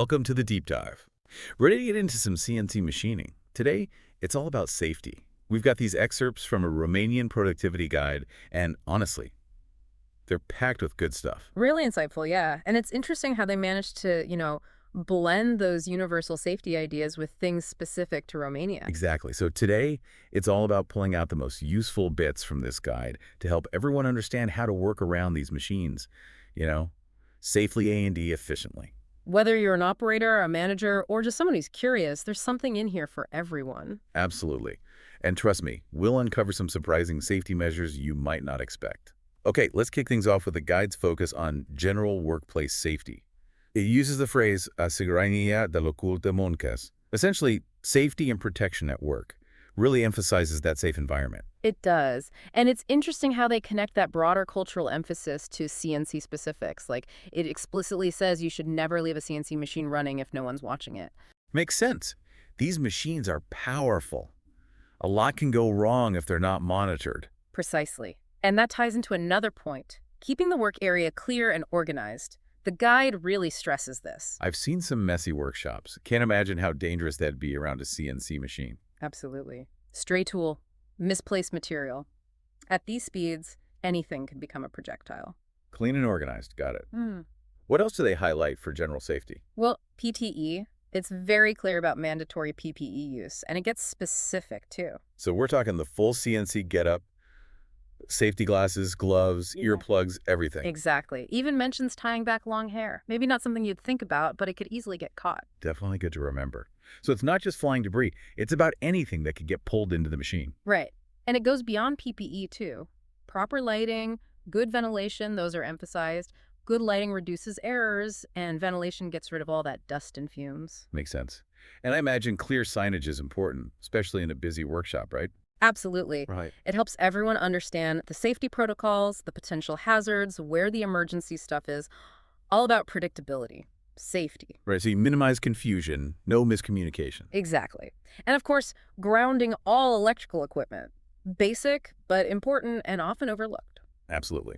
Welcome to the deep dive. Ready to get into some CNC machining. Today, it's all about safety. We've got these excerpts from a Romanian productivity guide, and honestly, they're packed with good stuff. Really insightful, yeah. And it's interesting how they managed to, blend those universal safety ideas with things specific to Romania. Exactly. So today, it's all about pulling out the most useful bits from this guide to help everyone understand how to work around these machines, you know, safely A&D efficiently. Whether you're an operator, a manager, or just someone who's curious, there's something in here for everyone. Absolutely. And trust me, we'll uncover some surprising safety measures you might not expect. Okay, let's kick things off with the guide's focus on general workplace safety. It uses the phrase asigurarea de l'oculte muncas, essentially safety and protection at work, really emphasizes that safe environment. It does. And it's interesting how they connect that broader cultural emphasis to CNC specifics. Like, it explicitly says you should never leave a CNC machine running if no one's watching it. Makes sense. These machines are powerful. A lot can go wrong if they're not monitored. Precisely. And that ties into another point, keeping the work area clear and organized. The guide really stresses this. I've seen some messy workshops. Can't imagine how dangerous that'd be around a CNC machine. Absolutely. Stray tool, misplaced material. At these speeds, anything can become a projectile. Clean and organized, got it. What else do they highlight for general safety? Well, PTE, it's very clear about mandatory PPE use, and it gets specific too. So we're talking the full CNC getup, safety glasses, gloves, earplugs, everything. Exactly. Even mentions tying back long hair. Maybe not something you'd think about, but it could easily get caught. Definitely good to remember. So it's not just flying debris. It's about anything that could get pulled into the machine. Right. And it goes beyond PPE too. Proper lighting, good ventilation, those are emphasized. Good lighting reduces errors, and ventilation gets rid of all that dust and fumes. Makes sense. And I imagine clear signage is important, especially in a busy workshop, right? Absolutely. Right. It helps everyone understand the safety protocols, the potential hazards, where the emergency stuff is, all about predictability, safety. Right, so you minimize confusion, no miscommunication. Exactly. And of course, grounding all electrical equipment. Basic, but important and often overlooked. Absolutely.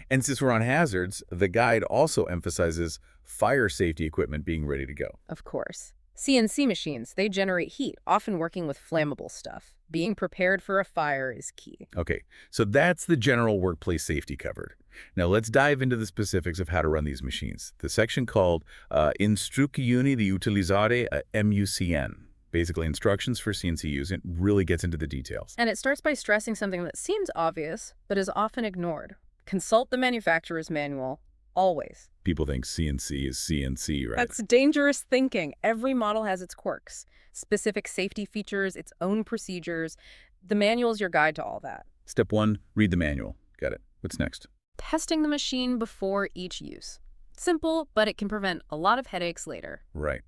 And since we're on hazards, the guide also emphasizes fire safety equipment being ready to go. Of course. CNC machines, they generate heat, often working with flammable stuff. Being prepared for a fire is key. Okay, so that's the general workplace safety covered. Now let's dive into the specifics of how to run these machines. The section called Instrucțiuni de utilizare a MUCN, basically instructions for CNC use, it really gets into the details. And it starts by stressing something that seems obvious, but is often ignored. Consult the manufacturer's manual, always. People think CNC is CNC, right? That's dangerous thinking. Every model has its quirks, specific safety features, its own procedures. The manual's your guide to all that. Step 1, read the manual. Got it. What's next? Testing the machine before each use. Simple, but it can prevent a lot of headaches later. Right.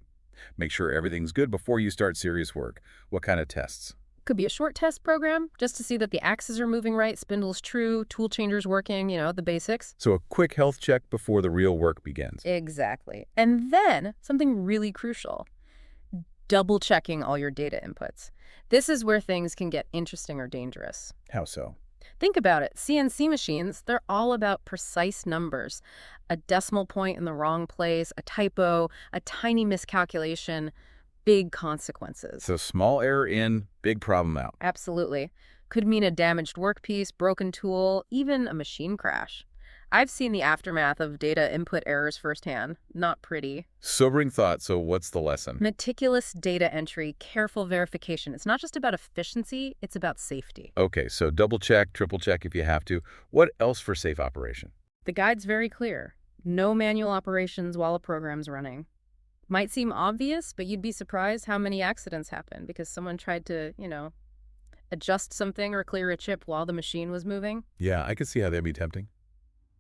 Make sure everything's good before you start serious work. What kind of tests? Could be a short test program, just to see that the axes are moving right, spindle's true, tool changer's working, the basics. So a quick health check before the real work begins. Exactly. And then, something really crucial, double-checking all your data inputs. This is where things can get interesting or dangerous. How so? Think about it. CNC machines, they're all about precise numbers. A decimal point in the wrong place, a typo, a tiny miscalculation, big consequences. So small error in, big problem out. Absolutely. Could mean a damaged workpiece, broken tool, even a machine crash. I've seen the aftermath of data input errors firsthand. Not pretty. Sobering thought, so what's the lesson? Meticulous data entry, careful verification. It's not just about efficiency, it's about safety. Okay, so double check, triple check if you have to. What else for safe operation? The guide's very clear. No manual operations while a program's running. Might seem obvious, but you'd be surprised how many accidents happen because someone tried to, adjust something or clear a chip while the machine was moving. Yeah, I could see how that'd be tempting.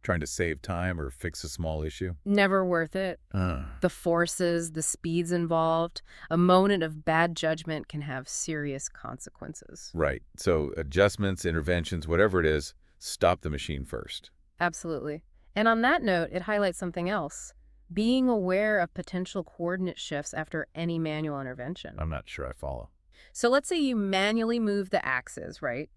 Trying to save time or fix a small issue. Never worth it. The forces, the speeds involved, a moment of bad judgment can have serious consequences. Right. So adjustments, interventions, whatever it is, stop the machine first. Absolutely. And on that note, it highlights something else. Being aware of potential coordinate shifts after any manual intervention. I'm not sure I follow. So let's say you manually move the axes, right,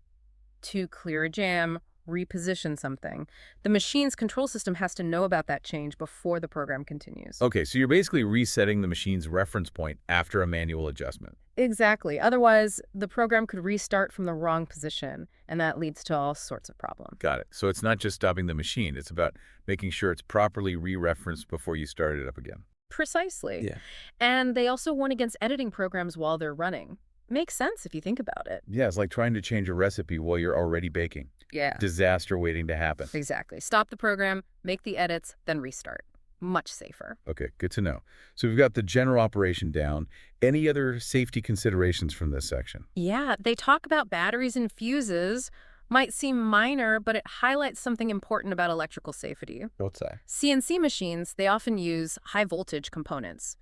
to clear a jam reposition something, the machine's control system has to know about that change before the program continues. Okay, so you're basically resetting the machine's reference point after a manual adjustment. Exactly. Otherwise, the program could restart from the wrong position, and that leads to all sorts of problems. Got it. So it's not just stopping the machine, it's about making sure it's properly re-referenced before you start it up again. Precisely. Yeah. And they also warn against editing programs while they're running. Makes sense if you think about it. Yeah, it's like trying to change a recipe while you're already baking. Yeah. Disaster waiting to happen. Exactly. Stop the program, make the edits, then restart. Much safer. Okay, good to know. So we've got the general operation down. Any other safety considerations from this section? Yeah, they talk about batteries and fuses. Might seem minor, but it highlights something important about electrical safety. What's that? CNC machines, they often use high voltage components.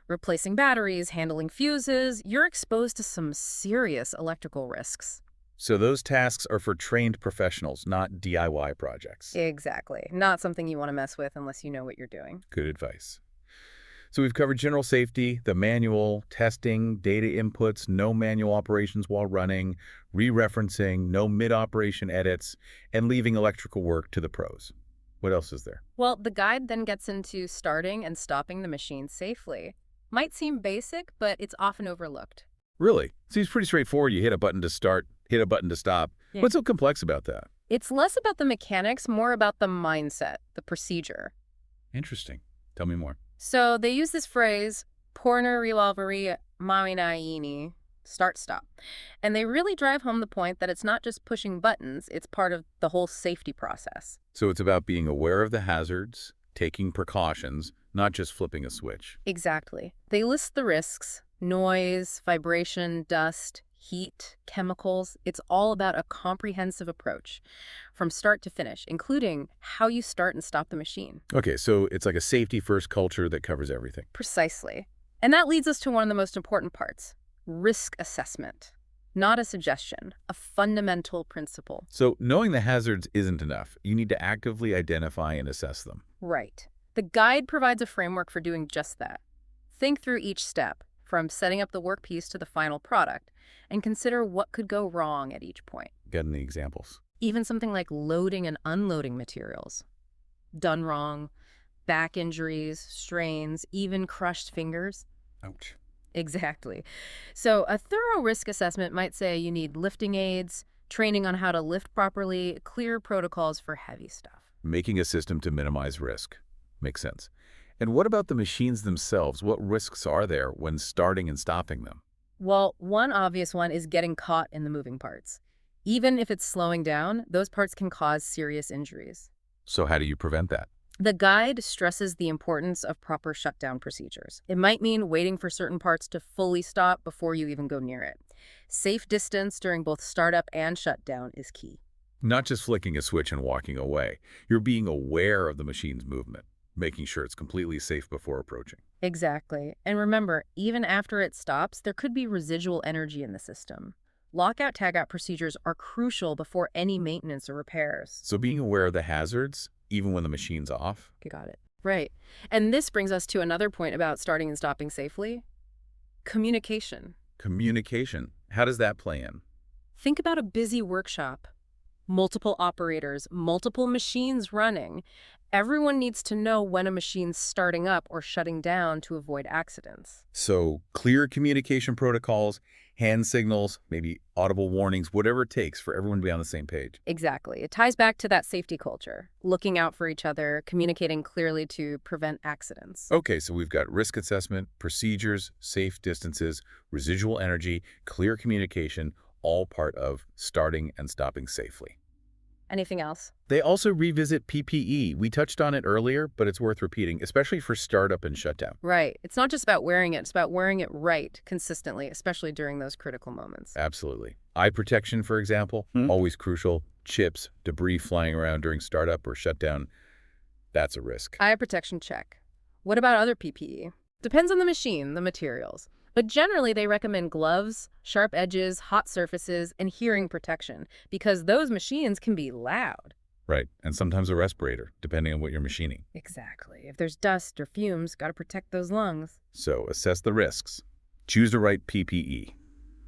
Replacing batteries, handling fuses, you're exposed to some serious electrical risks. So those tasks are for trained professionals, not DIY projects. Exactly. Not something you want to mess with unless you know what you're doing. Good advice. So we've covered general safety, the manual, testing, data inputs, no manual operations while running, re-referencing, no mid-operation edits, and leaving electrical work to the pros. What else is there? Well, the guide then gets into starting and stopping the machine safely. Might seem basic, but it's often overlooked. Really? Seems pretty straightforward. You hit a button to start, hit a button to stop. Yeah. What's so complex about that? It's less about the mechanics, more about the mindset, the procedure. Interesting. Tell me more. So they use this phrase, porner rivolvere maminaini, start, stop. And they really drive home the point that it's not just pushing buttons, it's part of the whole safety process. So it's about being aware of the hazards, taking precautions, not just flipping a switch. Exactly. They list the risks, noise, vibration, dust, heat, chemicals. It's all about a comprehensive approach from start to finish, including how you start and stop the machine. Okay, so it's like a safety-first culture that covers everything. Precisely. And that leads us to one of the most important parts, risk assessment. Not a suggestion, a fundamental principle. So knowing the hazards isn't enough. You need to actively identify and assess them. Right. The guide provides a framework for doing just that. Think through each step, from setting up the workpiece to the final product, and consider what could go wrong at each point. Got any examples? Even something like loading and unloading materials. Done wrong, back injuries, strains, even crushed fingers. Ouch. Exactly. So a thorough risk assessment might say you need lifting aids, training on how to lift properly, clear protocols for heavy stuff. Making a system to minimize risk. Makes sense. And what about the machines themselves? What risks are there when starting and stopping them? Well, one obvious one is getting caught in the moving parts. Even if it's slowing down, those parts can cause serious injuries. So how do you prevent that? The guide stresses the importance of proper shutdown procedures. It might mean waiting for certain parts to fully stop before you even go near it. Safe distance during both startup and shutdown is key. Not just flicking a switch and walking away. You're being aware of the machine's movement, making sure it's completely safe before approaching. Exactly. And remember, even after it stops, there could be residual energy in the system. Lockout-tagout procedures are crucial before any maintenance or repairs. So being aware of the hazards, even when the machine's off? You got it. Right. And this brings us to another point about starting and stopping safely. Communication. Communication. How does that play in? Think about a busy workshop. Multiple operators, multiple machines running. Everyone needs to know when a machine's starting up or shutting down to avoid accidents. So clear communication protocols, hand signals, maybe audible warnings, whatever it takes for everyone to be on the same page. Exactly. It ties back to that safety culture, looking out for each other, communicating clearly to prevent accidents. Okay, so we've got risk assessment, procedures, safe distances, residual energy, clear communication, all part of starting and stopping safely. Anything else? They also revisit PPE. We touched on it earlier, but it's worth repeating, especially for startup and shutdown. Right. It's not just about wearing it, it's about wearing it right, consistently, especially during those critical moments. Absolutely. Eye protection, for example, always crucial. Chips, debris flying around during startup or shutdown, that's a risk. Eye protection check. What about other PPE? Depends on the machine, the materials. But generally, they recommend gloves, sharp edges, hot surfaces, and hearing protection, because those machines can be loud. Right, and sometimes a respirator, depending on what you're machining. Exactly. If there's dust or fumes, got to protect those lungs. So assess the risks. Choose the right PPE.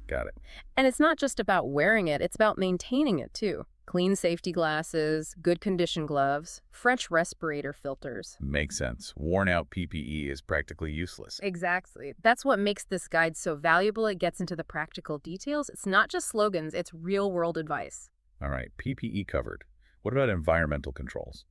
Got it. And it's not just about wearing it, it's about maintaining it, too. Clean safety glasses, good condition gloves, fresh respirator filters. Makes sense. Worn-out PPE is practically useless. Exactly. That's what makes this guide so valuable. It gets into the practical details. It's not just slogans, it's real-world advice. All right, PPE covered. What about environmental controls?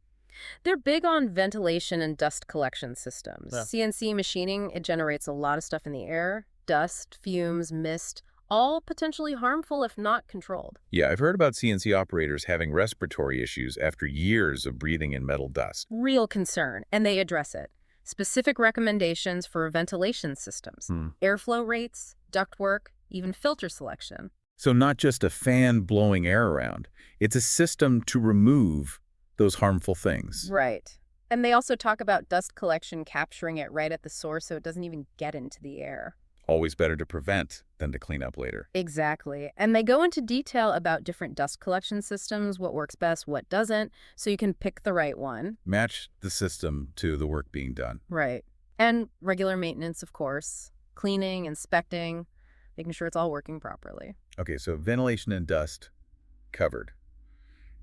They're big on ventilation and dust collection systems. Yeah. CNC machining, it generates a lot of stuff in the air. Dust, fumes, mist, all potentially harmful if not controlled. Yeah, I've heard about CNC operators having respiratory issues after years of breathing in metal dust. Real concern, and they address it. Specific recommendations for ventilation systems, airflow rates, ductwork, even filter selection. So not just a fan blowing air around, it's a system to remove those harmful things. Right. And they also talk about dust collection, capturing it right at the source so it doesn't even get into the air. Always better to prevent than to clean up later. Exactly. And they go into detail about different dust collection systems, what works best, what doesn't, so you can pick the right one. Match the system to the work being done. Right. And regular maintenance, of course. Cleaning, inspecting, making sure it's all working properly. Okay, so ventilation and dust covered.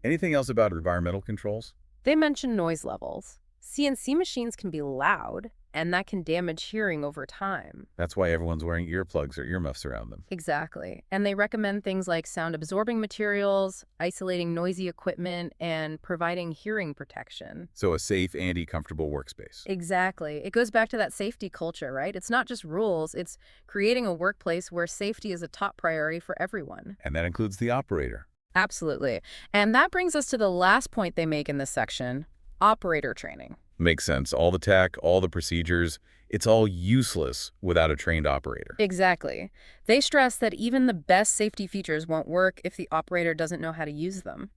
Anything else about environmental controls? They mention noise levels. CNC machines can be loud, and that can damage hearing over time. That's why everyone's wearing earplugs or earmuffs around them. Exactly. And they recommend things like sound-absorbing materials, isolating noisy equipment, and providing hearing protection. So a safe, comfortable workspace. Exactly. It goes back to that safety culture, right? It's not just rules, it's creating a workplace where safety is a top priority for everyone. And that includes the operator. Absolutely. And that brings us to the last point they make in this section, operator training. Makes sense. All the tech, all the procedures, it's all useless without a trained operator. Exactly. They stress that even the best safety features won't work if the operator doesn't know how to use them.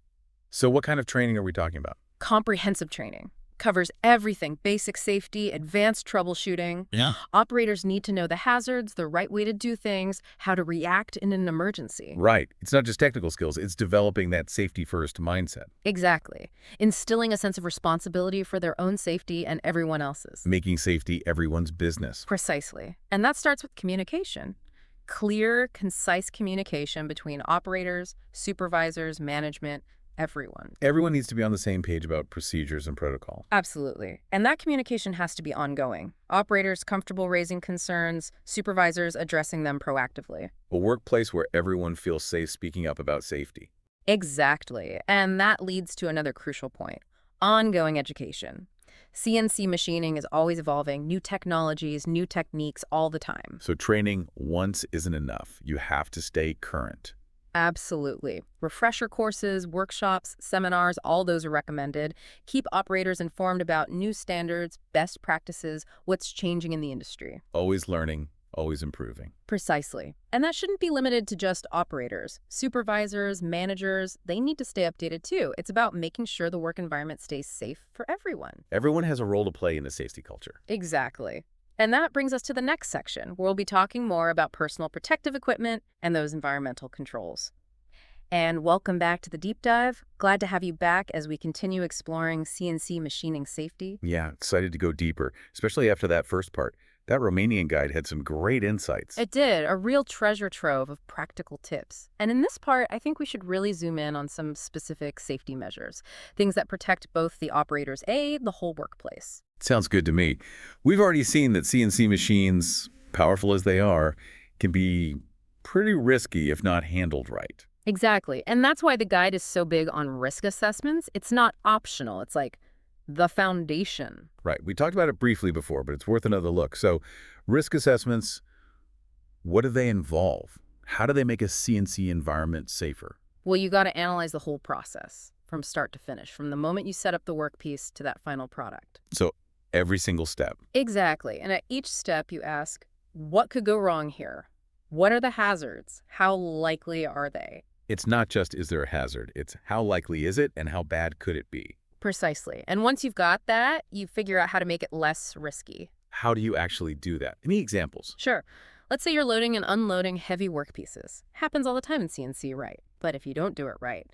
So what kind of training are we talking about? Comprehensive training. Covers everything, basic safety, advanced troubleshooting. Yeah. Operators need to know the hazards, the right way to do things, how to react in an emergency. Right. It's not just technical skills, it's developing that safety-first mindset. Exactly. Instilling a sense of responsibility for their own safety and everyone else's. Making safety everyone's business. Precisely. And that starts with communication. Clear, concise communication between operators, supervisors, management, everyone. Everyone needs to be on the same page about procedures and protocol. Absolutely. And that communication has to be ongoing. Operators comfortable raising concerns, supervisors addressing them proactively. A workplace where everyone feels safe speaking up about safety. Exactly. And that leads to another crucial point, ongoing education. CNC machining is always evolving, new technologies, new techniques all the time. So training once isn't enough. You have to stay current. Absolutely. Refresher courses, workshops, seminars, all those are recommended. Keep operators informed about new standards, best practices, what's changing in the industry. Always learning, always improving. Precisely. And that shouldn't be limited to just operators. Supervisors, managers, they need to stay updated too. It's about making sure the work environment stays safe for everyone. Everyone has a role to play in the safety culture. Exactly. And that brings us to the next section, where we'll be talking more about personal protective equipment and those environmental controls. And welcome back to the deep dive. Glad to have you back as we continue exploring CNC machining safety. Yeah, excited to go deeper, especially after that first part. That Romanian guide had some great insights. It did, a real treasure trove of practical tips. And in this part, I think we should really zoom in on some specific safety measures, things that protect both the operator's aid, the whole workplace. Sounds good to me. We've already seen that CNC machines, powerful as they are, can be pretty risky if not handled right. Exactly. And that's why the guide is so big on risk assessments. It's not optional. It's like the foundation. Right. We talked about it briefly before, but it's worth another look. So risk assessments, what do they involve? How do they make a CNC environment safer? Well, you got to analyze the whole process from start to finish, from the moment you set up the workpiece to that final product. So every single step. Exactly. And at each step, you ask, what could go wrong here? What are the hazards? How likely are they? It's not just is there a hazard, it's how likely is it and how bad could it be? Precisely. And once you've got that, you figure out how to make it less risky. How do you actually do that? Any examples? Sure. Let's say you're loading and unloading heavy workpieces. Happens all the time in CNC, right? But if you don't do it right,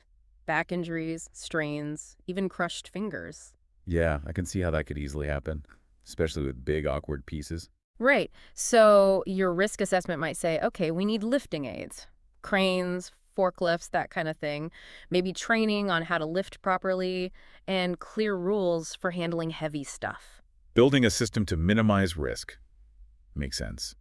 back injuries, strains, even crushed fingers. Yeah, I can see how that could easily happen, especially with big, awkward pieces. Right. So your risk assessment might say, okay, we need lifting aids, cranes, forklifts, that kind of thing. Maybe training on how to lift properly and clear rules for handling heavy stuff. Building a system to minimize risk. Makes sense.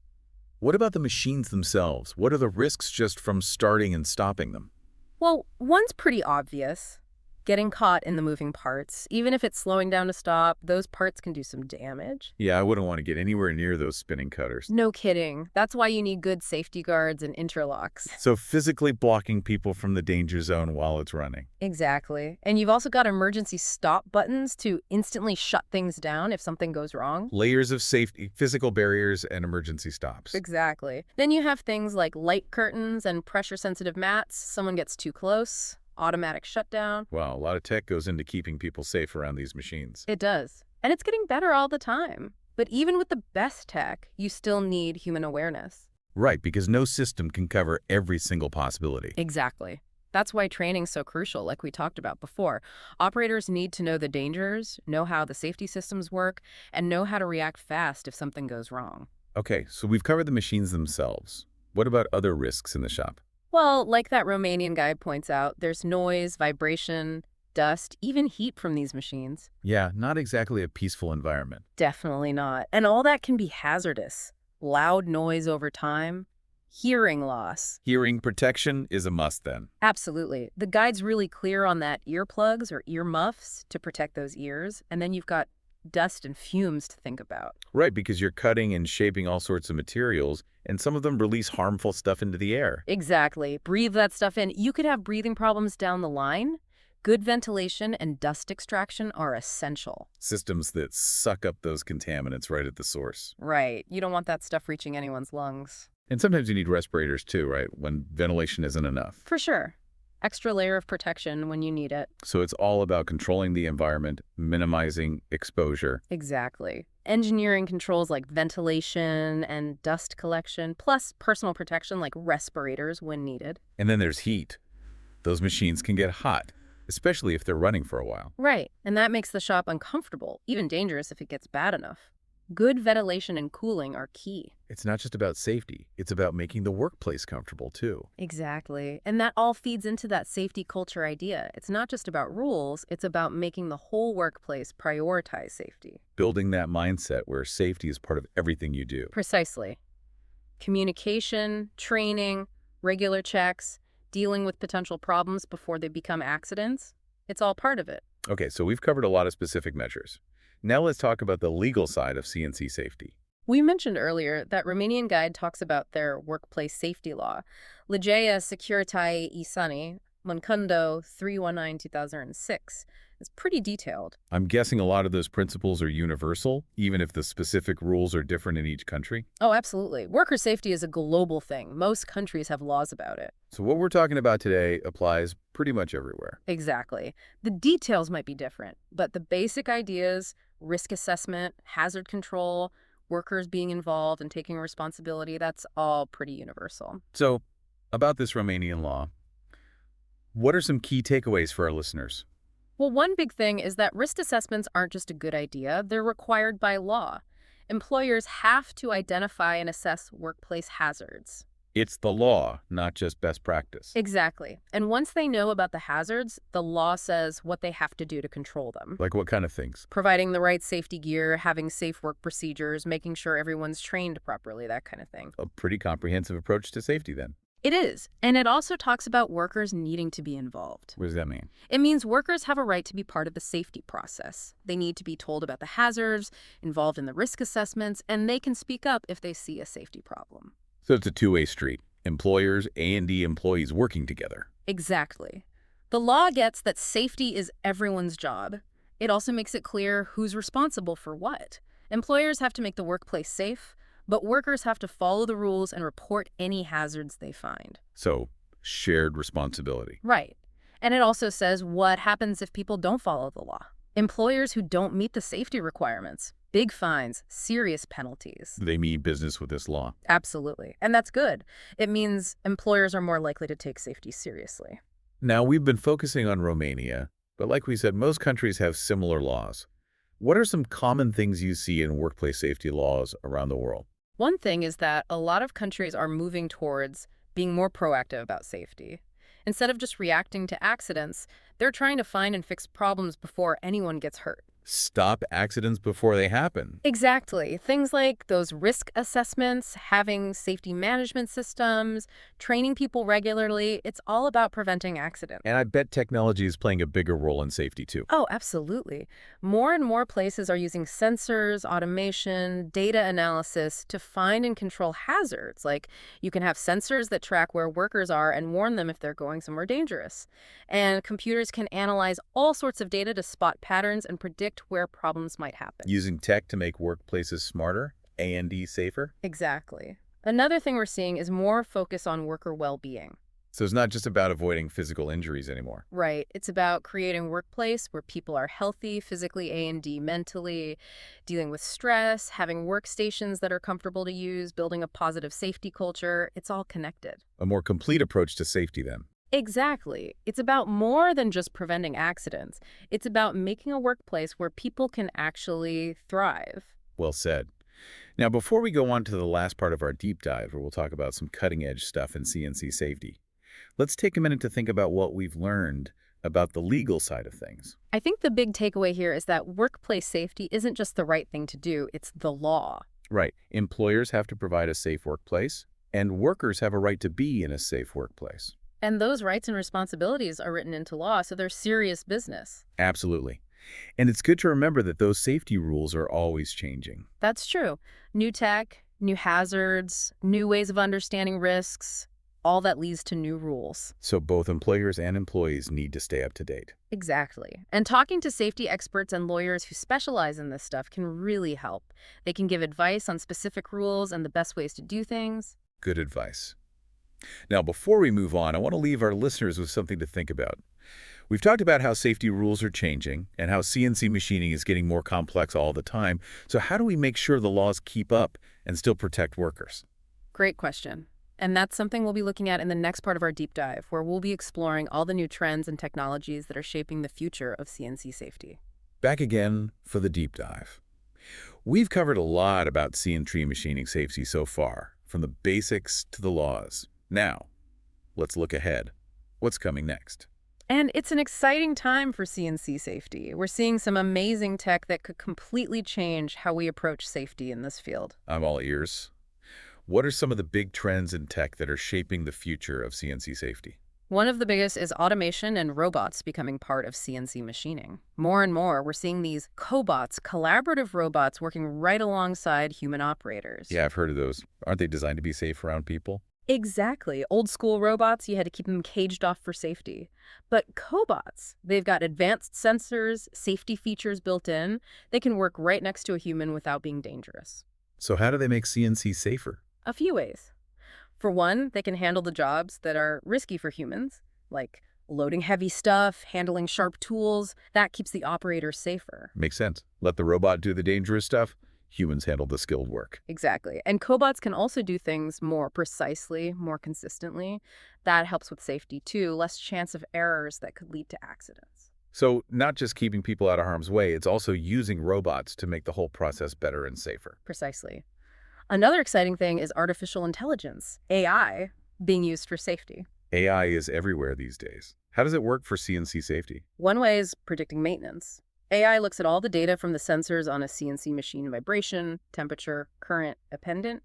What about the machines themselves? What are the risks just from starting and stopping them? Well, one's pretty obvious. Getting caught in the moving parts. Even if it's slowing down to stop, those parts can do some damage. Yeah, I wouldn't want to get anywhere near those spinning cutters. No kidding. That's why you need good safety guards and interlocks. So physically blocking people from the danger zone while it's running. Exactly. And you've also got emergency stop buttons to instantly shut things down if something goes wrong. Layers of safety, physical barriers, and emergency stops. Exactly. Then you have things like light curtains and pressure-sensitive mats. Someone gets too close. Automatic shutdown. Wow, a lot of tech goes into keeping people safe around these machines. It does. And it's getting better all the time. But even with the best tech, you still need human awareness. Right, because no system can cover every single possibility. Exactly. That's why training's so crucial, like we talked about before. Operators need to know the dangers, know how the safety systems work, and know how to react fast if something goes wrong. Okay, so we've covered the machines themselves. What about other risks in the shop? Well, like that Romanian guide points out, there's noise, vibration, dust, even heat from these machines. Yeah, not exactly a peaceful environment. Definitely not. And all that can be hazardous. Loud noise over time, hearing loss. Hearing protection is a must then. Absolutely. The guide's really clear on that earplugs or earmuffs to protect those ears. And then you've got dust and fumes to think about. Right, because you're cutting and shaping all sorts of materials, and some of them release harmful stuff into the air. Exactly. Breathe that stuff in. You could have breathing problems down the line. Good ventilation and dust extraction are essential. Systems that suck up those contaminants right at the source. Right. You don't want that stuff reaching anyone's lungs. And sometimes you need respirators too, right, when ventilation isn't enough. For sure. Extra layer of protection when you need it. So it's all about controlling the environment, minimizing exposure. Exactly. Engineering controls like ventilation and dust collection, plus personal protection like respirators when needed. And then there's heat. Those machines can get hot, especially if they're running for a while. Right. And that makes the shop uncomfortable, even dangerous if it gets bad enough. Good ventilation and cooling are key. It's not just about safety. It's about making the workplace comfortable too. Exactly. And that all feeds into that safety culture idea. It's not just about rules, it's about making the whole workplace prioritize safety. Building that mindset where safety is part of everything you do. Precisely. Communication, training, regular checks, dealing with potential problems before they become accidents, it's all part of it. Okay, so we've covered a lot of specific measures. Now let's talk about the legal side of CNC safety. We mentioned earlier that Romanian guide talks about their workplace safety law, Legea Securitatea Isani, Moncando 319/2006. It's pretty detailed. I'm guessing a lot of those principles are universal, even if the specific rules are different in each country. Oh, absolutely. Worker safety is a global thing. Most countries have laws about it. So what we're talking about today applies pretty much everywhere. Exactly. The details might be different, but the basic ideas, risk assessment, hazard control, workers being involved and taking responsibility, that's all pretty universal. So, about this Romanian law, what are some key takeaways for our listeners? Well, one big thing is that risk assessments aren't just a good idea, they're required by law. Employers have to identify and assess workplace hazards. It's the law, not just best practice. Exactly. And once they know about the hazards, the law says what they have to do to control them. Like what kind of things? Providing the right safety gear, having safe work procedures, making sure everyone's trained properly, that kind of thing. A pretty comprehensive approach to safety then. It is. And it also talks about workers needing to be involved. What does that mean? It means workers have a right to be part of the safety process. They need to be told about the hazards, involved in the risk assessments, and they can speak up if they see a safety problem. So it's a two-way street. Employers and employees working together. Exactly. The law gets that safety is everyone's job. It also makes it clear who's responsible for what. Employers have to make the workplace safe, but workers have to follow the rules and report any hazards they find. So, shared responsibility. Right. And it also says what happens if people don't follow the law. Employers who don't meet the safety requirements, big fines, serious penalties. They mean business with this law. Absolutely. And that's good. It means employers are more likely to take safety seriously. Now, we've been focusing on Romania, but like we said, most countries have similar laws. What are some common things you see in workplace safety laws around the world? One thing is that a lot of countries are moving towards being more proactive about safety. Instead of just reacting to accidents, they're trying to find and fix problems before anyone gets hurt. Stop accidents before they happen. Exactly. Things like those risk assessments, having safety management systems, training people regularly, it's all about preventing accidents. And I bet technology is playing a bigger role in safety too. Oh, absolutely. More and more places are using sensors, automation, data analysis to find and control hazards. Like you can have sensors that track where workers are and warn them if they're going somewhere dangerous. And computers can analyze all sorts of data to spot patterns and predict where problems might happen. Using tech to make workplaces smarter and safer. Exactly. Another thing we're seeing is more focus on worker well-being. So it's not just about avoiding physical injuries anymore. Right. It's about creating a workplace where people are healthy, physically and mentally, dealing with stress, having workstations that are comfortable to use, building a positive safety culture. It's all connected. A more complete approach to safety then. Exactly. It's about more than just preventing accidents. It's about making a workplace where people can actually thrive. Well said. Now, before we go on to the last part of our deep dive, where we'll talk about some cutting-edge stuff in CNC safety, let's take a minute to think about what we've learned about the legal side of things. I think the big takeaway here is that workplace safety isn't just the right thing to do, it's the law. Right. Employers have to provide a safe workplace, and workers have a right to be in a safe workplace. And those rights and responsibilities are written into law, so they're serious business. Absolutely. And it's good to remember that those safety rules are always changing. That's true. New tech, new hazards, new ways of understanding risks, all that leads to new rules. So both employers and employees need to stay up to date. Exactly. And talking to safety experts and lawyers who specialize in this stuff can really help. They can give advice on specific rules and the best ways to do things. Good advice. Now, before we move on, I want to leave our listeners with something to think about. We've talked about how safety rules are changing and how CNC machining is getting more complex all the time. So how do we make sure the laws keep up and still protect workers? Great question. And that's something we'll be looking at in the next part of our deep dive, where we'll be exploring all the new trends and technologies that are shaping the future of CNC safety. Back again for the deep dive. We've covered a lot about CNC machining safety so far, from the basics to the laws. Now, let's look ahead. What's coming next? And it's an exciting time for CNC safety. We're seeing some amazing tech that could completely change how we approach safety in this field. I'm all ears. What are some of the big trends in tech that are shaping the future of CNC safety? One of the biggest is automation and robots becoming part of CNC machining. More and more, we're seeing these cobots, collaborative robots working right alongside human operators. Yeah, I've heard of those. Aren't they designed to be safe around people? Exactly. Old school robots, you had to keep them caged off for safety. But cobots, they've got advanced sensors, safety features built in. They can work right next to a human without being dangerous. So how do they make CNC safer? A few ways. For one, they can handle the jobs that are risky for humans, like loading heavy stuff, handling sharp tools. That keeps the operator safer. Makes sense. Let the robot do the dangerous stuff. Humans handle the skilled work. Exactly. And cobots can also do things more precisely, more consistently. That helps with safety too, less chance of errors that could lead to accidents. So not just keeping people out of harm's way, it's also using robots to make the whole process better and safer. Precisely. Another exciting thing is artificial intelligence, AI, being used for safety. AI is everywhere these days. How does it work for CNC safety? One way is predicting maintenance. AI looks at all the data from the sensors on a CNC machine: vibration, temperature, current, appendant,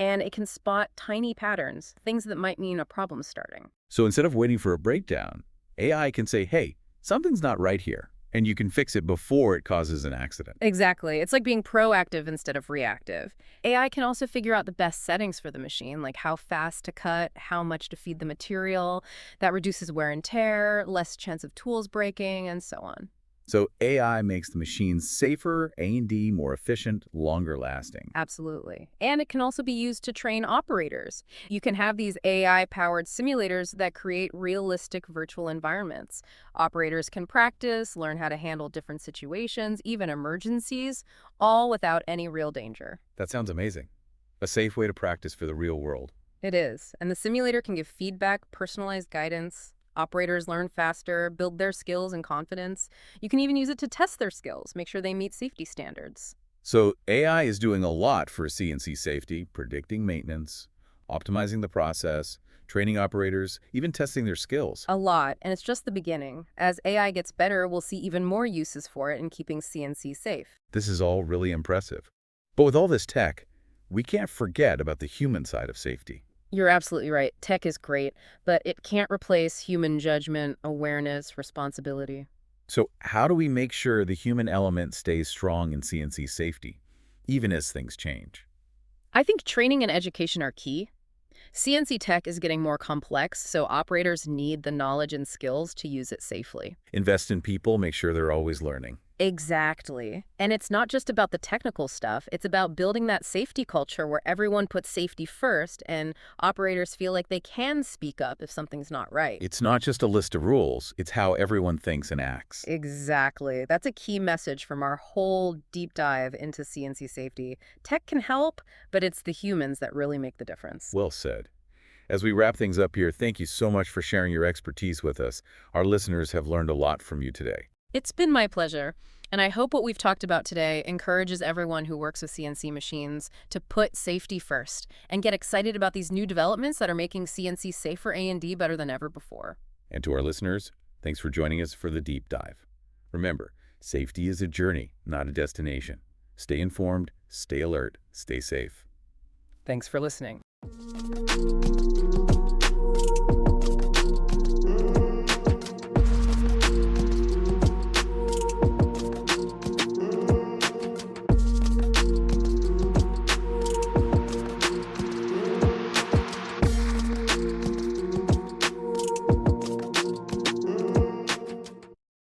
and it can spot tiny patterns, things that might mean a problem's starting. So instead of waiting for a breakdown, AI can say, hey, something's not right here, and you can fix it before it causes an accident. Exactly. It's like being proactive instead of reactive. AI can also figure out the best settings for the machine, like how fast to cut, how much to feed the material. That reduces wear and tear, less chance of tools breaking, and so on. So AI makes the machines safer, A&D more efficient, longer lasting. Absolutely. And it can also be used to train operators. You can have these AI-powered simulators that create realistic virtual environments. Operators can practice, learn how to handle different situations, even emergencies, all without any real danger. That sounds amazing. A safe way to practice for the real world. It is. And the simulator can give feedback, personalized guidance. Operators learn faster, build their skills and confidence. You can even use it to test their skills, make sure they meet safety standards. So AI is doing a lot for CNC safety, predicting maintenance, optimizing the process, training operators, even testing their skills. A lot, and it's just the beginning. As AI gets better, we'll see even more uses for it in keeping CNC safe. This is all really impressive. But with all this tech, we can't forget about the human side of safety. You're absolutely right. Tech is great, but it can't replace human judgment, awareness, responsibility. So how do we make sure the human element stays strong in CNC safety, even as things change? I think training and education are key. CNC tech is getting more complex, so operators need the knowledge and skills to use it safely. Invest in people, make sure they're always learning. Exactly. And it's not just about the technical stuff, it's about building that safety culture where everyone puts safety first and operators feel like they can speak up if something's not right. It's not just a list of rules, it's how everyone thinks and acts. Exactly. That's a key message from our whole deep dive into CNC safety. Tech can help, but it's the humans that really make the difference. Well said. As we wrap things up here, thank you so much for sharing your expertise with us. Our listeners have learned a lot from you today. It's been my pleasure, and I hope what we've talked about today encourages everyone who works with CNC machines to put safety first and get excited about these new developments that are making CNC safe for A&D better than ever before. And to our listeners, thanks for joining us for the deep dive. Remember, safety is a journey, not a destination. Stay informed, stay alert, stay safe. Thanks for listening.